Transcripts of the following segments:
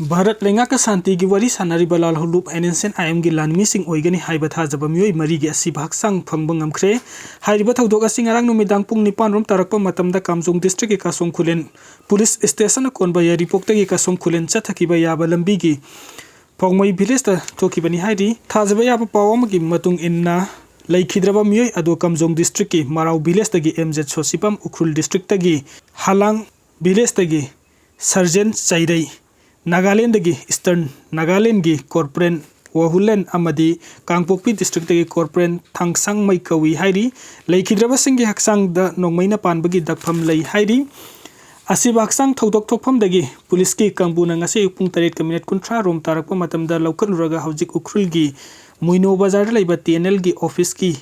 भारत लेंगाका शांति की वरी सानारिबा लाल हुलुप एनएनसेन आईएम की लानमीसिंग ओइगनी हाइबा थाजबा मियोय मरी गी असिबा हक्सांग फंगबा ngamkhre हाइबा थौदोक असि ngarang numidang pung 9 rom tarakpa matamda kamjong district ki kasong khulen police station konba ya report gi kasong khulen chathakiba yaba lambi gi phongmoi village ta thokibani hairi thajaba yaba pawam gi matung inna leikhidraba miyoy ado kamjong district ki marau village ta gi mz sosipam ukhul district ta gi halang village ta gi sergeant chairei Nagaland gi Eastern Nagaland gi corporate Wahulen amadi Kangpokpi district gi corporate thangsang mai kawi hairi leikidraba singi haksang da nongmaina panbagi dakpham lei hairi asiba haksang thodok thokpham dagi police ki kangbuna ngase pung 8:13 rom tarakpa matamda laukaluraga hojik ukrul gi muino bazar leiba TNL gi office ki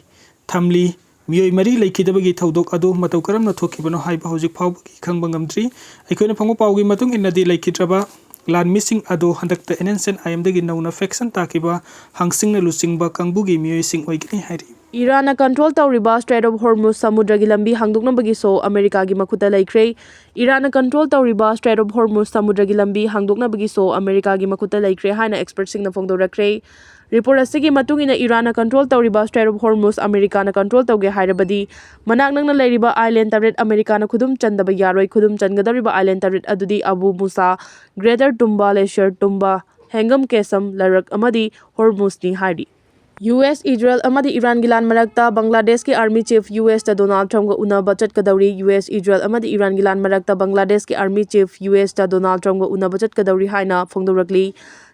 thamli miyoy mari leikidabagi thodok adu matau karamna thokibano haiba hojik phawbagi khangbangam3 aikoina phangwa pawgi matung innadi leikidraba Lan missing ado handakta NNCN IM dagi nauna faction takiba hangsingna lusingba kangbugi miyoy sing oigini hairi Iran control tauriba Strait of Hormuz samudra gi lambi hangdoknabagi so America gi makhuta laikre Iran control tauriba Strait of Hormuz samudra gi lambi hangdoknabagi so America gi makhuta laikre haina expert sing na phongdorakre report asigi matungina Iran control tauriba Strait of Hormuz America na control tauge hairabadi manak nangna leiriba island target America na khudum chandaba yaroi khudum changadariba island target adudi Abu Musa Greater Tumba Leisure Tumba Hengam Kesam Larak amadi Hormuz ni hairi US Israel amadi Iran gilan marakta Bangladesh ki army chief US ta Donald Trump ga unaba chatkadauri US Israel amadi Iran gilan marakta Bangladesh ki army chief US ta Donald Trump ga unaba chatkadauri haina phongdorakli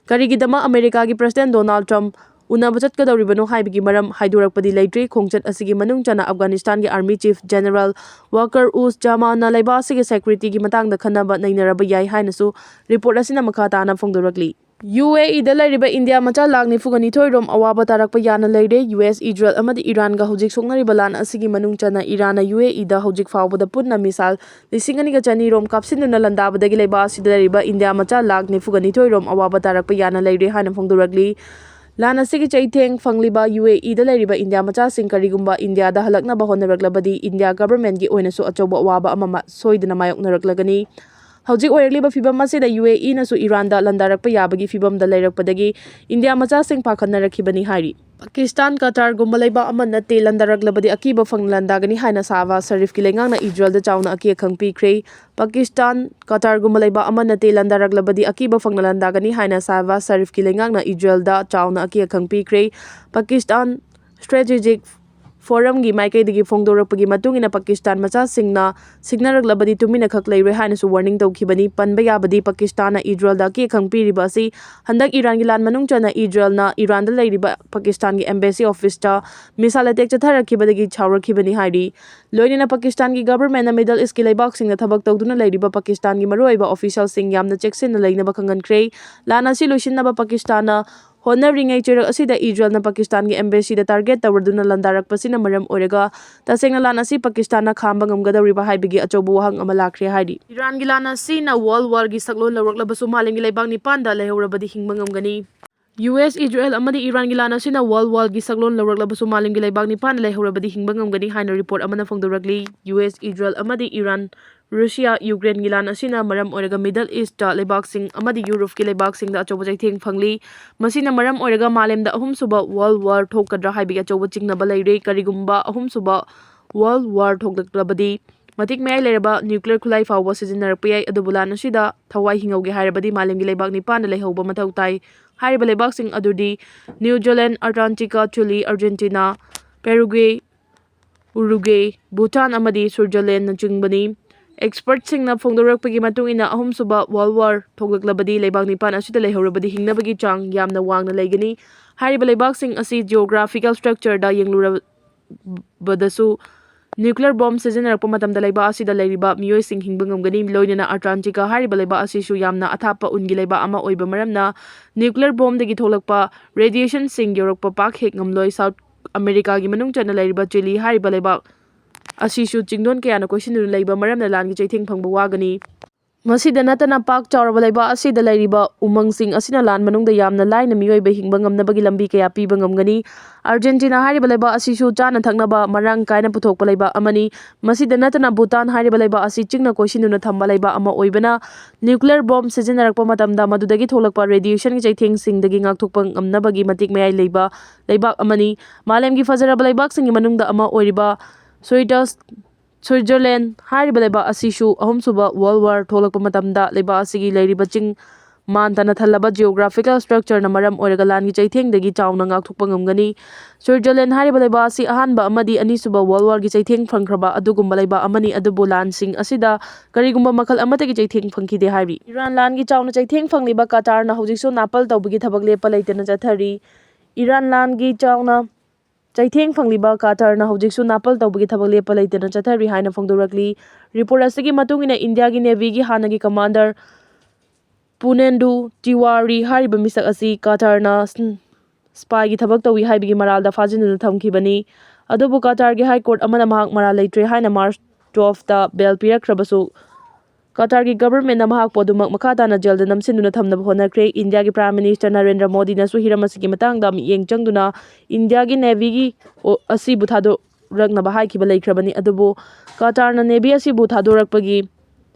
karigidama America ki president Donald Trump unaba chatkadauri bano haibigi maram haidurakpadi leitri khongchat asigi manung chana Afghanistan ki army chief general Walker Uz Jama na laiba asigi security ki matang da khanaba nainaraba yai haina su report asina makha tana phongdorakli UAE da lairiba India macha lagni fugani thoirom awaba tarakpa yana leire US Israel amadi Iran ga hojik songnari balan asigi manung chana Iran na UAE da hojik fawbada punna misal lisingani ga chani rom kapsinuna landabadagi leiba asida lairiba India macha lagni fugani thoirom awaba tarakpa yana leire hana phongduragli lana sigi chaitheng fangliba UAE da lairiba India macha singkarigumba India da halakna ba honaraglabadi India government gi oina su achoba awaba amama soidana mayoknaraglagani Hojik oirliba fibam masida UAE na su Iran da landarakpa yabagi fibam da lairakpadagi India macha sing pakhannarakibani hairi Pakistan Qatar gumbalaiba aman nate landaraglabadi akiba fanglanda haina sawa Sharif ki lengang na Israel da chawna aki khangpi kre Pakistan Qatar gumbalaiba aman nate landaraglabadi akiba fanglanda haina sawa Sharif ki lengang na Israel da chawna aki khangpi kre Pakistan Strategic Forum gi maikai digi phongdorakpagi matungina Pakistan macha singna signaraglabadi tumina khak leire haina su warning tawkhibani panba yabadi Pakistan na Israel da ki khangpi riba si handak Iran gi lan manung chana Israel na Iran da leiriba Pakistan gi embassy office ta misal attack chatharakibadagi chawrakibani hairi loinina Pakistan gi government na Middle East ki leibak singna thabak tawduna leiriba Pakistan gi maruaiba official sing yamna checksin na leina ba khangankhre lana si luisinna ba Pakistan na Honoring cherak asida Israel na Pakistan ki embassy da target tawarduna landarak pasina maram oraga tasengna lana si Pakistan na khamba ngamgadariba haibigi achobu wahang amalakre haidi Iran gi lana si na world war gi saklo lawraklabasu maling gi leibang nipan da lehorabadi hingba ngamgani US Israel amadi Iran gi lana si na world war gi saklo lawraklabasu maling gi leibang nipan da lehorabadi hingba ngamgani haina report amana phongdorakli US Israel amadi Iran Russia Ukraine gilan asina maram oraga Middle East ta lebaksing amadi Europe ki lebaksing da achoba jaitheng phangli masina maram oraga malem da ahum suba world war thokadra haibi achoba chingna balaire karigumba ahum suba world war thoklaklabadi matik mai leraba nuclear khulai fawba sizinarpyai adubulan asida thawai hingauge hairabadi malem gi lebak nipan da lehauba mathau tai haiba lebaksing adudi New Zealand Antarctica Chile Argentina Paraguay Uruguay Bhutan amadi Switzerland na chingbani Expert sing na phongdorakpagi matungina ahum suba world war thoklaklabadi leibak nipan asida lehorabadi hingnabagi chang yamna wangna leigani hariba leibak sing asi geographical structure da yenglurabadasu nuclear bomb sizinarappa matamda leiba asida leiriba miyoi sing hingba ngamgani loinana Antarctica hariba leiba asisu yamna athapa ungi leiba ama oiba maramna nuclear bomb dagi tholakpa radiation sing yorakpa pak hek ngamloi South America gi manung chana leiriba Chile hariba leiba Asishu chingdon kaya na question leiba maram na lan gi chaitheng phangba wagani ꯃꯁꯤꯗ ꯅꯠꯇꯅ ꯄꯥꯛ ꯆꯥꯎꯔꯕ ꯂꯩꯕꯥꯛ ꯑꯁꯤꯗ ꯂꯩꯔꯤꯕ ꯎꯃꯪꯁꯤꯡ ꯑꯁꯤꯅ ꯂꯥꯟ ꯃꯅꯨꯡꯗ ꯌꯥꯝꯅ ꯂꯥꯏꯅ ꯃꯤꯑꯣꯏꯕ ꯍꯤꯡꯕ ꯉꯝꯅꯕꯒꯤ ꯂꯝꯕꯤ ꯀꯌꯥ ꯄꯤꯕ ꯉꯝꯒꯅꯤ꯫ ꯑꯥꯔꯖꯦꯟꯇꯤꯅꯥ ꯍꯥꯏꯔꯤꯕ ꯂꯩꯕꯥꯛ ꯑꯁꯤꯁꯨ ꯆꯥꯅ ꯊꯛꯅꯕ ꯃꯔꯥꯡ ꯀꯥꯏꯅ ꯄꯨꯊꯣꯛꯄ ꯂꯩꯕꯥꯛ ꯑꯃꯅꯤ꯫ ꯃꯁꯤꯗ ꯅꯠꯇꯅ ꯚꯨꯇꯥꯟ ꯍꯥꯏꯔꯤꯕ ꯂꯩꯕꯥꯛ ꯑꯁꯤ ꯆꯤꯡꯅ ꯀꯣꯏꯁꯤꯟꯗꯨꯅ ꯊꯝꯕ ꯂꯩꯕꯥꯛ ꯑꯃ ꯑꯣꯏꯕꯅ ꯅ꯭ꯌꯨꯀ꯭ꯂꯤꯌꯔ ꯕꯣꯝꯕ ꯁꯤꯖꯤꯟꯅꯔꯛꯄ ꯃꯇꯝꯗ ꯃꯗꯨꯗꯒꯤ ꯊꯣꯛꯂꯛꯄ ꯔꯦꯗꯤꯌꯦꯁꯟꯒꯤ ꯆꯩꯊꯦꯡꯁꯤꯡꯗꯒꯤ ꯉꯥꯛꯊꯣꯛꯄ ꯉꯝꯅꯕꯒꯤ ꯃꯇꯤꯛ ꯃꯌꯥꯏ ꯂꯩꯕ ꯂꯩꯕꯥꯛ ꯑꯃꯅꯤ꯫ ꯃꯥꯂꯦꯝꯒꯤ ꯐꯖꯔꯕ ꯂꯩꯕꯥꯛꯁꯤꯡꯒꯤ ꯃꯅꯨꯡꯗ ꯑꯃ ꯑꯣꯏꯔꯤꯕ ꯁ꯭ꯋꯤꯠꯖꯔꯂꯦꯟꯗ ꯍꯥꯏꯔꯤꯕ ꯂꯩꯕꯥꯛ ꯑꯁꯤꯁꯨ ꯑꯍꯨꯝꯁꯨꯕ ꯋꯥꯔꯜꯗ ꯋꯥꯔ ꯊꯣꯛꯂꯛꯄ ꯃꯇꯝꯗ ꯂꯩꯕꯥꯛ ꯑꯁꯤꯒꯤ ꯂꯩꯔꯤꯕ ꯆꯤꯡ ꯃꯥꯟꯇꯅ ꯊꯜꯂꯕ ꯖꯤꯑꯣꯒ꯭ꯔꯥꯐꯤꯀꯦꯜ ꯁꯇ꯭ꯔꯛꯆꯔꯅ ꯃꯔꯝ ꯑꯣꯏꯔꯒ ꯂꯥꯟꯒꯤ ꯆꯩꯊꯦꯡꯗꯒꯤ ꯆꯥꯎꯅ ꯉꯥꯛꯊꯣꯛꯄ ꯉꯝꯒꯅꯤ꯫ ꯁ꯭ꯋꯤꯠꯖꯔꯂꯦꯟꯗ ꯍꯥꯏꯔꯤꯕ ꯂꯩꯕꯥꯛ ꯑꯁꯤ ꯑꯍꯥꯟꯕ ꯑꯃꯗꯤ ꯑꯅꯤꯁꯨꯕ ꯋꯥꯔꯜꯗ ꯋꯥꯔꯒꯤ ꯆꯩꯊꯦꯡ ꯐꯪꯈ꯭ꯔꯕ ꯑꯗꯨꯒꯨꯝꯕ ꯂꯩꯕꯥꯛ ꯑꯃꯅꯤ, ꯑꯗꯨꯕꯨ ꯂꯥꯟꯁꯤꯡ ꯑꯁꯤꯗ ꯀꯔꯤꯒꯨꯝꯕ ꯃꯈꯜ ꯑꯃꯠꯇꯒꯤ ꯆꯩꯊꯦꯡ ꯐꯪꯈꯤꯗꯦ ꯍꯥꯏꯔꯤ꯫ ꯏꯔꯥꯟ ꯂꯥꯟꯒꯤ ꯆꯥꯎꯅ ꯆꯩꯊꯦꯡ ꯐꯪꯂꯤꯕ ꯀꯇꯥꯔꯅ ꯍꯧꯖꯤꯛꯁꯨ ꯅꯥꯄꯜ ꯇꯧꯕꯒꯤ ꯊꯕꯛ ꯂꯦꯞꯄ ꯂꯩꯇꯅ ꯆꯠꯊꯔꯤ꯫ ꯏꯔꯥꯟ ꯂꯥꯟꯒꯤ ꯆꯥꯎꯅ ꯆꯩꯊꯦꯡ ꯐꯪꯂꯤꯕ ꯀꯇꯥꯔꯅ ꯍꯧꯖꯤꯛꯁꯨ ꯅꯥꯄꯜ ꯇꯧꯕꯒꯤ ꯊꯕꯛ ꯂꯦꯞꯄ ꯂꯩꯇꯅ ꯆꯠꯊꯔꯤ ꯍꯥꯏꯅ ꯐꯣꯡꯗꯣꯔꯛꯂꯤ꯫ ꯔꯤꯄꯣꯔꯠ ꯑꯁꯤꯒꯤ ꯃꯇꯨꯡ ꯏꯟꯅ ꯏꯟꯗꯤꯌꯥꯒꯤ ꯅꯦꯚꯤꯒꯤ ꯍꯥꯟꯅꯒꯤ ꯀꯃꯥꯟꯗꯔ ꯄꯨꯅꯦꯟꯗꯨ ꯇꯤꯋꯥꯔꯤ ꯍꯥꯏꯔꯤꯕ ꯃꯤꯁꯛ ꯑꯁꯤ ꯀꯇꯥꯔꯅ ꯁ꯭ꯄꯥꯏꯒꯤ ꯊꯕꯛ ꯇꯧꯏ ꯍꯥꯏꯕꯒꯤ ꯃꯔꯥꯜꯗ ꯐꯥꯖꯤꯟꯗꯨꯅ ꯊꯝꯈꯤꯕꯅꯤ꯫ ꯑꯗꯨꯕꯨ ꯀꯇꯥꯔꯒꯤ ꯍꯥꯏ ꯀꯣꯔꯠ ꯑꯃꯅ ꯃꯍꯥꯛ ꯃꯔꯥꯜ ꯂꯩꯇ꯭ꯔꯦ ꯍꯥꯏꯅ ꯃꯥꯔꯆ 12ꯗ ꯕꯦꯜ ꯄꯤꯔꯛꯈ꯭ꯔꯕꯁꯨ ꯀꯇꯥꯔꯒꯤ ꯒꯚꯔꯟꯃꯦꯟꯠꯅ ꯃꯍꯥꯛꯄꯨ ꯑꯗꯨꯃꯛ ꯃꯈꯥ ꯇꯥꯅ ꯖꯦꯜꯗ ꯅꯝꯁꯤꯟꯗꯨꯅ ꯊꯝꯅꯕ ꯍꯣꯠꯅꯈ꯭ꯔꯦ꯫ ꯏꯟꯗꯤꯌꯥꯒꯤ ꯄ꯭ꯔꯥꯏꯝ ꯃꯤꯅꯤꯁꯇꯔ ꯅꯔꯦꯟꯗ꯭ꯔ ꯃꯣꯗꯤꯅꯁꯨ ꯍꯤꯔꯝ ꯑꯁꯤꯒꯤ ꯃꯇꯥꯡꯗ ꯃꯤꯠꯌꯦꯡ ꯆꯪꯗꯨꯅ ꯏꯟꯗꯤꯌꯥꯒꯤ ꯅꯦꯚꯤꯒꯤ ꯑꯁꯤꯕꯨ ꯊꯥꯗꯣꯔꯛꯅꯕ ꯍꯥꯏꯈꯤꯕ ꯂꯩꯈ꯭ꯔꯕꯅꯤ꯫ ꯑꯗꯨꯕꯨ ꯀꯇꯥꯔꯅ ꯅꯦꯚꯤ ꯑꯁꯤꯕꯨ ꯊꯥꯗꯣꯔꯛꯄꯒꯤ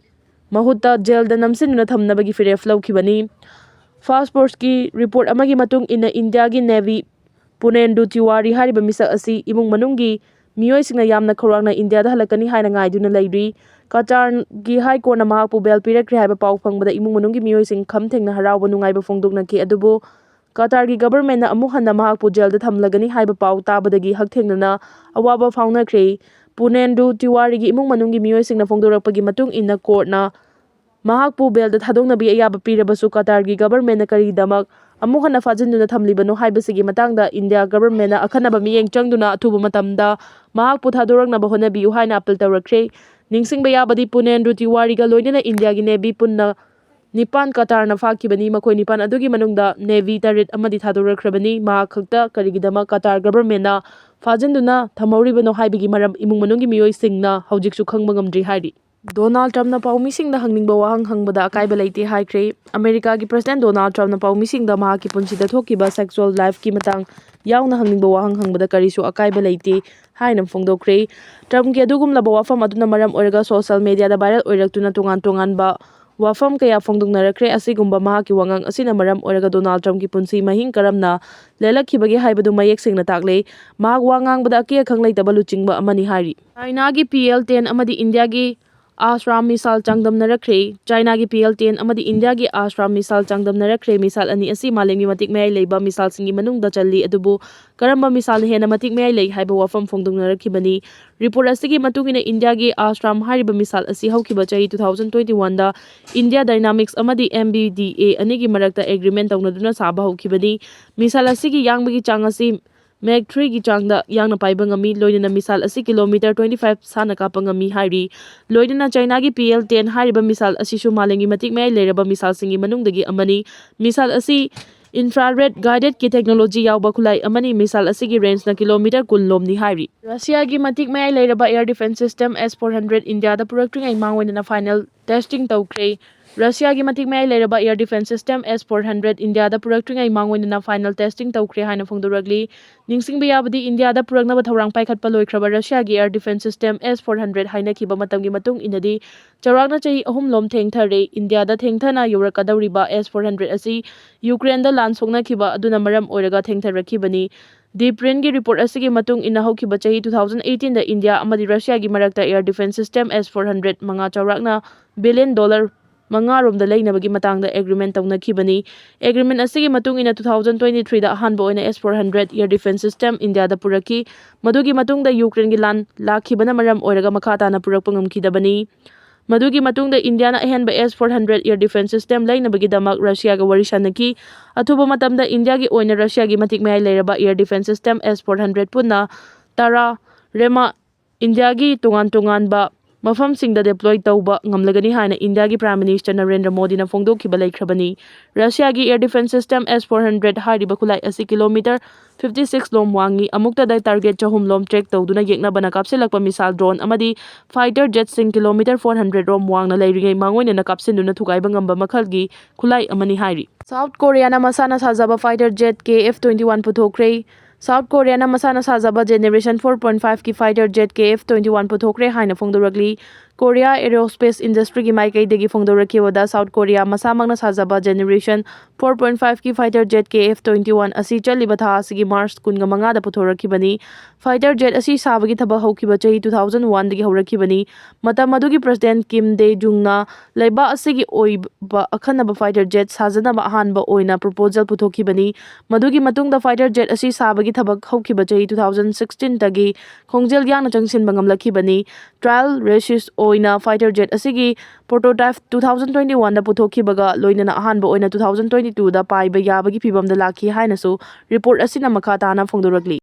ꯃꯍꯨꯠꯇ ꯖꯦꯜꯗ ꯅꯝꯁꯤꯟꯗꯨꯅ ꯊꯝꯅꯕꯒꯤ ꯐꯤꯔꯦꯞ ꯂꯧꯈꯤꯕꯅꯤ꯫ ꯐꯥꯁꯠ ꯄꯣꯁ꯭ꯠꯀꯤ ꯔꯤꯄꯣꯔꯠ ꯑꯃꯒꯤ ꯃꯇꯨꯡ ꯏꯟꯅ ꯏꯟꯗꯤꯌꯥꯒꯤ ꯅꯦꯚꯤ ꯄꯨꯅꯦꯟꯗꯨ ꯇꯤꯋꯥꯔꯤ ꯍꯥꯏꯔꯤꯕ ꯃꯤꯁꯛ ꯑꯁꯤ ꯏꯃꯨꯡ ꯃꯅꯨꯡꯒꯤ ꯃꯤꯑꯣꯏꯁꯤꯡꯅ ꯌꯥꯝꯅ ꯈꯧꯔꯥꯡꯅ ꯏꯟꯗꯤꯌꯥꯗ ꯍꯜꯂꯛꯀꯅꯤ ꯍꯥꯏꯅ ꯉꯥꯏꯗꯨꯅ ꯂꯩꯔꯤ꯫ ꯀꯇꯥꯔꯒꯤ ꯍꯥꯏ ꯀꯣꯔꯠꯅ ꯃꯍꯥꯛꯄꯨ ꯕꯦꯜ ꯄꯤꯔꯛꯈ꯭ꯔꯦ ꯍꯥꯏꯕ ꯄꯥꯎ ꯐꯪꯕꯗ ꯏꯃꯨꯡ ꯃꯅꯨꯡꯒꯤ ꯃꯤꯑꯣꯏꯁꯤꯡ ꯈꯝ ꯊꯦꯡꯅ ꯍꯔꯥꯎꯕ ꯅꯨꯡꯉꯥꯏꯕ ꯐꯣꯡꯗꯣꯛꯅꯈꯤ꯫ ꯑꯗꯨꯕꯨ ꯀꯇꯥꯔꯒꯤ ꯒꯚꯔꯟꯃꯦꯟꯠꯅ ꯑꯃꯨꯛ ꯍꯟꯅ ꯃꯍꯥꯛꯄꯨ ꯖꯦꯜꯗ ꯊꯝꯂꯒꯅꯤ ꯍꯥꯏꯕ ꯄꯥꯎ ꯇꯥꯕꯗꯒꯤ ꯍꯛꯊꯦꯡꯅꯅ ꯑꯋꯥꯕ ꯐꯥꯎꯅꯈ꯭ꯔꯦ꯫ ꯄꯨꯅꯦꯟꯗꯨ ꯇꯤꯋꯥꯔꯤꯒꯤ ꯏꯃꯨꯡ ꯃꯅꯨꯡꯒꯤ ꯃꯤꯑꯣꯏꯁꯤꯡꯅ ꯐꯣꯡꯗꯣꯔꯛꯄꯒꯤ ꯃꯇꯨꯡ ꯏꯟꯅ ꯀꯣꯔꯠꯅ ꯃꯍꯥꯛꯄꯨ ꯕꯦꯜꯗ ꯊꯥꯗꯣꯛꯅꯕꯒꯤ ꯑꯌꯥꯕ ꯄꯤꯔꯕꯁꯨ ꯀꯇꯥꯔꯒꯤ ꯒꯚꯔꯟꯃꯦꯟꯠꯅ ꯀꯔꯤꯒꯤꯗꯃꯛ ꯑꯃꯨꯛ ꯍꯟꯅ ꯐꯥꯖꯤꯟꯗꯨꯅ ꯊꯝꯂꯤꯕꯅꯣ ꯍꯥꯏꯕꯁꯤꯒꯤ ꯃꯇꯥꯡꯗ ꯏꯟꯗꯤꯌꯥ ꯒꯚꯔꯟꯃꯦꯟꯠꯅ ꯑꯈꯟꯅꯕ ꯃꯤꯠꯌꯦꯡ ꯆꯪꯗꯨꯅ ꯑꯊꯨꯕ ꯃꯇꯝꯗ ꯃꯍꯥꯛꯄꯨ ꯊꯥꯗꯣꯔꯛꯅꯕ ꯍꯣꯠꯅꯕꯤꯌꯨ ꯍꯥꯏꯅ ꯑꯄꯤꯜ ꯇꯧꯔꯛꯈ꯭ꯔꯦ꯫ ꯅꯤꯡꯁꯤꯡꯕ ꯌꯥꯕꯗꯤ ꯄꯨꯅꯦꯟꯗꯨ ꯇꯤꯋꯥꯔꯤꯒ ꯂꯣꯏꯅꯅ ꯏꯟꯗꯤꯌꯥꯒꯤ ꯅꯦꯚꯤ ꯄꯨꯟꯅ 9 ꯀꯇꯥꯔꯅ ꯐꯥꯈꯤꯕꯅꯤ꯫ ꯃꯈꯣꯏ 9 ꯑꯗꯨꯒꯤ ꯃꯅꯨꯡꯗ ꯅꯦꯚꯤ 3 ꯑꯃꯗꯤ ꯊꯥꯗꯣꯔꯛꯈ꯭ꯔꯕꯅꯤ꯫ ꯃꯍꯥꯛ ꯈꯛꯇ ꯀꯔꯤꯒꯤꯗꯃꯛ ꯀꯇꯥꯔ ꯒꯚꯔꯟꯃꯦꯟꯠꯅ ꯐꯥꯖꯤꯟꯗꯨꯅ ꯊꯝꯍꯧꯔꯤꯕꯅꯣ ꯍꯥꯏꯕꯒꯤ ꯃꯔꯝ ꯏꯃꯨꯡ ꯃꯅꯨꯡꯒꯤ ꯃꯤꯑꯣꯏꯁꯤꯡꯅ ꯍꯧꯖꯤꯛꯁꯨ ꯈꯪꯕ ꯉꯝꯗ꯭ꯔꯤ ꯍꯥꯏꯔꯤ꯫ ꯗꯣꯅꯥꯜꯗ ꯇ꯭ꯔꯝꯞꯅ ꯄꯥꯎꯃꯤꯁꯤꯡꯗ ꯍꯪꯅꯤꯡꯕ ꯋꯥꯍꯪ ꯍꯪꯕꯗ ꯑꯀꯥꯏꯕ ꯂꯩꯇꯦ ꯍꯥꯏꯈ꯭ꯔꯦ꯫ ꯑꯃꯦꯔꯤꯀꯥꯒꯤ ꯄ꯭ꯔꯦꯁꯤꯗꯦꯟꯠ ꯗꯣꯅꯥꯜꯗ ꯇ꯭ꯔꯝꯞꯅ ꯄꯥꯎꯃꯤꯁꯤꯡꯗ ꯃꯍꯥꯛꯀꯤ ꯄꯨꯟꯁꯤꯗ ꯊꯣꯛꯈꯤꯕ ꯁꯦꯛꯁꯨꯑꯦꯜ ꯂꯥꯏꯐꯀꯤ ꯃꯇꯥꯡ ꯌꯥꯎꯅ ꯍꯪꯅꯤꯡꯕ ꯋꯥꯍꯪ ꯍꯪꯕꯗ ꯀꯔꯤꯁꯨ ꯑꯀꯥꯏꯕ ꯂꯩꯇꯦ ꯍꯥꯏꯅ ꯐꯣꯡꯗꯣꯛꯈ꯭ꯔꯦ꯫ ꯇ꯭ꯔꯝꯞꯀꯤ ꯑꯗꯨꯒꯨꯝꯂꯕ ꯋꯥꯐꯝ ꯑꯗꯨꯅ ꯃꯔꯝ ꯑꯣꯏꯔꯒ ꯁꯣꯁꯤꯌꯦꯜ ꯃꯤꯗꯤꯌꯥꯗ ꯚꯥꯏꯔꯦꯜ ꯑꯣꯏꯔꯛꯇꯨꯅ ꯇꯣꯉꯥꯟ ꯇꯣꯉꯥꯟꯕ ꯋꯥꯐꯝ ꯀꯌꯥ ꯐꯣꯡꯗꯣꯛꯅꯔꯛꯈ꯭ꯔꯦ꯫ ꯑꯁꯤꯒꯨꯝꯕ ꯃꯍꯥꯛꯀꯤ ꯋꯥꯉꯥꯡ ꯑꯁꯤꯅ ꯃꯔꯝ ꯑꯣꯏꯔꯒ ꯗꯣꯅꯥꯜꯗ ꯇ꯭ꯔꯝꯞꯀꯤ ꯄꯨꯟꯁꯤ ꯃꯍꯤꯡ ꯀꯔꯝꯅ ꯂꯦꯜꯂꯛꯈꯤꯕꯒꯦ ꯍꯥꯏꯕꯗꯨ ꯃꯌꯦꯛ ꯁꯦꯡꯅ ꯇꯥꯛꯂꯦ꯫ ꯃꯍꯥꯛ ꯋꯥ ꯉꯥꯡꯕꯗ ꯑꯀꯤ ꯑꯈꯪ ꯂꯩꯇꯕ ꯂꯨꯆꯤꯡꯕ ꯑꯃꯅꯤ ꯍꯥꯏꯔꯤ꯫ ꯆꯥꯏꯅꯥꯒꯤ PL-10 ꯑꯃꯗꯤ ꯏꯟꯗꯤꯌꯥꯒꯤ ꯑꯁ꯭ꯇ꯭ꯔꯥ ꯃꯤꯁꯥꯏꯜ ꯆꯥꯡꯗꯝꯅꯔꯛꯈ꯭ꯔꯦ꯫ ꯆꯥꯏꯅꯥꯒꯤ PL-10 ꯑꯃꯗꯤ ꯏꯟꯗꯤꯌꯥꯒꯤ ꯑꯁ꯭ꯇ꯭ꯔꯥ ꯃꯤꯁꯥꯏꯜ ಚಾಂಗದಮನರꯛꯈ꯭ರೆ꯫ ಮಿಸೈಲ್ ಅನಿ ಅಸಿ ಮಾಲೆಂಗಿ ಮತಿಕ್ ಮಯಾೈ ಲೈಬ ಮಿಸೈಲ್ಸಿಂಗಿ ಮನುಂಗ್ದ ಚꯜಲಿ ಅದುಬು ಕರಂಬ ಮಿಸೈಲ್ನ ಹೇನ ಮತಿಕ್ ಮಯಾೈ ಲೈ ಹೈಬ ವಫಂ ಫೊಂದೊಂಗ್ನರꯛꯈꯤಬನಿ꯫ ರಿಪೋರ್ಟ್ ಅಸಿಗಿ ಮತುಂಗಿನ ಇಂಡಿಯಾಗಿ ಅಸ್ಟ್ರಾಮ್ ಹಾರಿಬ ಮಿಸೈಲ್ ಅಸಿ ಹೌಕಿಬ ಚಹಿ 2021 ದ ಇಂಡಿಯಾ ಡೈನಾಮಿಕ್ಸ್ ಅಮದಿ MBDA ಅನಿಗಿ ಮರಕ್ತ ಅಗ್ರಿಮೆಂಟ್ ತೌನದುನ ಸಾಬ ಹೌಕಿಬನಿ। ಮಿಸೈಲ್ ಅಸಿಗಿ ಯಾಂಗ್ಬಗಿ ಚಾಂಗ್ ಅಸಿ ಮ್ಯಾಕ್ 3 ಗಿ ಚಾಂಗ್ದ ಯಾಂಗ್ನ ಪಾइबा ngami loinana misal asi kilometer 25 sana kapa ngami hairi loinana China gi PL-10 hariba misal asi su malengi matik mai leraba misal singi manungdagi amani misal asi infrared guided ki technology yawba khulai amani misal asi gi range na kilometer 10 lomni hairi। Russia gi matik mai leraba air defense system S-400 India da purakting ai mangwena final testing tawkre। Russia gi matik mai leraba air defense system S-400 India da purakting ai mangwena final testing tawkre haina phongdoragli। ningsingba yabadi India da puraknaba thorang paikhatpa loikraba Russia gi air defense system S-400 haina khiba matamgi matung inadi chawrakna chahi 3 lom thengthare India da thengthana yorakadawriba S-400 asi Ukraine da lan sokna khiba aduna maram oiraga thengtharakhibani। Deep Rain gi report asigi matung ina haukiba chahi 2018 da India amadi Russia gi marakta air defense system S-400 manga chawrakna $1 billion mangaromda lainabagi matangda agreement tawnakhibani। Agreement asigi matung ina 2023 da ahanba oina S-400 air defense system India da puraki madugi matungda Ukraine gi lan lakhibana maram oiraga makha na purakpa ngamkhidabani। madugi matungda India na ahenba S-400 air defense system lainabagi damak Russia ga wari sanaki athuba matamda India gi oina Russia gi matik mayai leiraba air defense system S-400 punna tara rema India gi tongan ba ꯃꯐꯝꯁꯤꯡꯗ ꯗꯦꯄ꯭ꯂꯣꯏ ꯇꯧꯕ ꯉꯝꯂꯒꯅꯤ ꯍꯥꯏꯅ ꯏꯟꯗꯤꯌꯥꯒꯤ prime minister Narendra ꯃꯣꯗꯤꯅ ꯐꯣꯡꯗꯣꯛꯈꯤꯕ ꯂꯩꯈ꯭ꯔꯕꯅꯤ꯫ ꯔꯁꯤꯌꯥꯒꯤ air defence system S-400 ꯍꯥꯏꯔꯤꯕ ꯈꯨꯠꯂꯥꯏ ꯑꯁꯤ kilometre 56 ꯂꯣꯝ ꯋꯥꯡꯏ, ꯑꯃꯨꯛꯇꯗ ꯇꯥꯔꯒꯦꯠ 300 ꯂꯣꯝ ꯇ꯭ꯔꯦꯛ ꯇꯧꯗꯨꯅ ꯌꯦꯛꯅꯕꯅ ꯀꯥꯞꯁꯤꯜꯂꯛꯄ ꯃꯤꯁꯥꯏꯜ ꯗ꯭ꯔꯣꯟ ꯑꯃꯗꯤ ꯐꯥꯏꯇꯔ ꯖꯦꯠꯁꯤꯡ ꯀꯤꯂꯣꯃꯤꯇꯔ 400 ꯔꯣꯝ ꯋꯥꯡꯅ ꯂꯩꯔꯤꯉꯩ ꯃꯥꯡꯑꯣꯏꯅꯅ ꯀꯥꯞꯁꯤꯟꯗꯨꯅ ꯊꯨꯒꯥꯏꯕ ꯉꯝꯕ ꯃꯈꯜꯒꯤ ꯈꯨꯠꯂꯥꯏ ꯑꯃꯅꯤ ꯍꯥꯏꯔꯤ꯫ ꯁꯥꯎꯊ ꯀꯣꯔꯤꯌꯥꯅ ꯃꯁꯥꯅ ꯁꯥꯖꯕ ꯐꯥꯏꯇꯔ ꯖꯦꯠ KF-21 ꯄꯨꯊꯣꯛꯈ꯭ꯔꯦ꯫ ꯁꯥꯎꯊ ꯀꯣꯔꯤꯌꯥꯅ ꯃꯁꯥꯅ ꯁꯥꯖꯕ ꯖꯦꯅꯦꯔꯦꯁꯟ 4.5ꯒꯤ ꯐꯥꯏꯇꯔ ꯖꯦꯠ KF-21 ꯄꯨꯊꯣꯛꯈ꯭ꯔꯦ ꯍꯥꯏꯅ ꯐꯣꯡꯗꯣꯔꯛꯂꯤ꯫ ꯀꯣꯔꯤꯌꯥ ꯑꯦꯔꯣꯁ꯭ꯄꯦꯁ ꯏꯟꯗꯁꯇ꯭ꯔꯤꯒꯤ ꯃꯥꯏꯀꯩꯗꯒꯤ ꯐꯣꯡꯗꯣꯔꯛꯈꯤꯕꯗ ꯁꯥꯎꯊ ꯀꯣꯔꯤꯌꯥ ꯃꯁꯥꯃꯛꯅ ꯁꯥꯖꯕ ꯖꯦꯅꯦꯔꯦꯁꯟ 4.5ꯒꯤ ꯐꯥꯏꯇꯔ ꯖꯦꯠ KF-21 ꯑꯁꯤ ꯆꯠꯂꯤꯕ ꯊꯥ ꯑꯁꯤꯒꯤ ꯃꯥꯔꯆ 15ꯗ ꯄꯨꯊꯣꯔꯛꯈꯤꯕꯅꯤ꯫ ꯐꯥꯏꯇꯔ ꯖꯦꯠ ꯑꯁꯤ ꯁꯥꯕꯒꯤ ꯊꯕꯛ ꯍꯧꯈꯤꯕ ꯆꯍꯤ 2001ꯗꯒꯤ ꯍꯧꯔꯛꯈꯤꯕꯅꯤ꯫ ꯃꯇꯝ ꯑꯗꯨꯒꯤ ꯄ꯭ꯔꯦꯁꯤꯗꯦꯟꯠ ꯀꯤꯝ ꯗꯦ-ꯖꯨꯡꯅ ꯂꯩꯕꯥꯛ ꯑꯁꯤꯒꯤ ꯑꯣꯏꯕ ꯑꯈꯟꯅꯕ ꯐꯥꯏꯇꯔ ꯖꯦꯠ ꯁꯥꯖꯅꯕ ꯑꯍꯥꯟꯕ ꯑꯣꯏꯅ ꯄ꯭ꯔꯣꯄꯣꯖꯦꯜ ꯄꯨꯊꯣꯛꯈꯤꯕꯅꯤ꯫ ꯃꯗꯨꯒꯤ ꯃꯇꯨꯡꯗ ꯐꯥꯏꯇꯔ ꯖꯦꯠ ꯑꯁꯤ ꯁꯥꯕꯒꯤ ꯊꯕꯛ ꯍꯧꯈꯤꯕ ꯆꯍꯤ 2016ꯗꯒꯤ ꯈꯣꯡꯖꯦꯜ ꯌꯥꯡꯅ ꯆꯪꯁꯤꯟꯕ ꯉꯝꯂꯛꯈꯤꯕꯅꯤ꯫ ꯇ꯭ꯔꯥꯏꯜ ꯔꯦꯁꯤꯁ ꯑꯣꯏꯅ ꯐꯥꯏꯇꯔ ꯖꯦꯠ ꯑꯁꯤꯒꯤ ꯄ꯭ꯔꯣꯇꯣꯇꯥꯏꯞ 2021ꯗ ꯄꯨꯊꯣꯛꯈꯤꯕꯒ ꯂꯣꯏꯅꯅ ꯑꯍꯥꯟꯕ ꯑꯣꯏꯅ 2022ꯗ ꯄꯥꯏꯕ ꯌꯥꯕꯒꯤ ꯐꯤꯚꯝꯗ ꯂꯥꯛꯈꯤ ꯍꯥꯏꯅꯁꯨ ꯔꯤꯄꯣꯔꯠ ꯑꯁꯤꯅ ꯃꯈꯥ ꯇꯥꯅ ꯐꯣꯡꯗꯣꯔꯛꯂꯤ꯫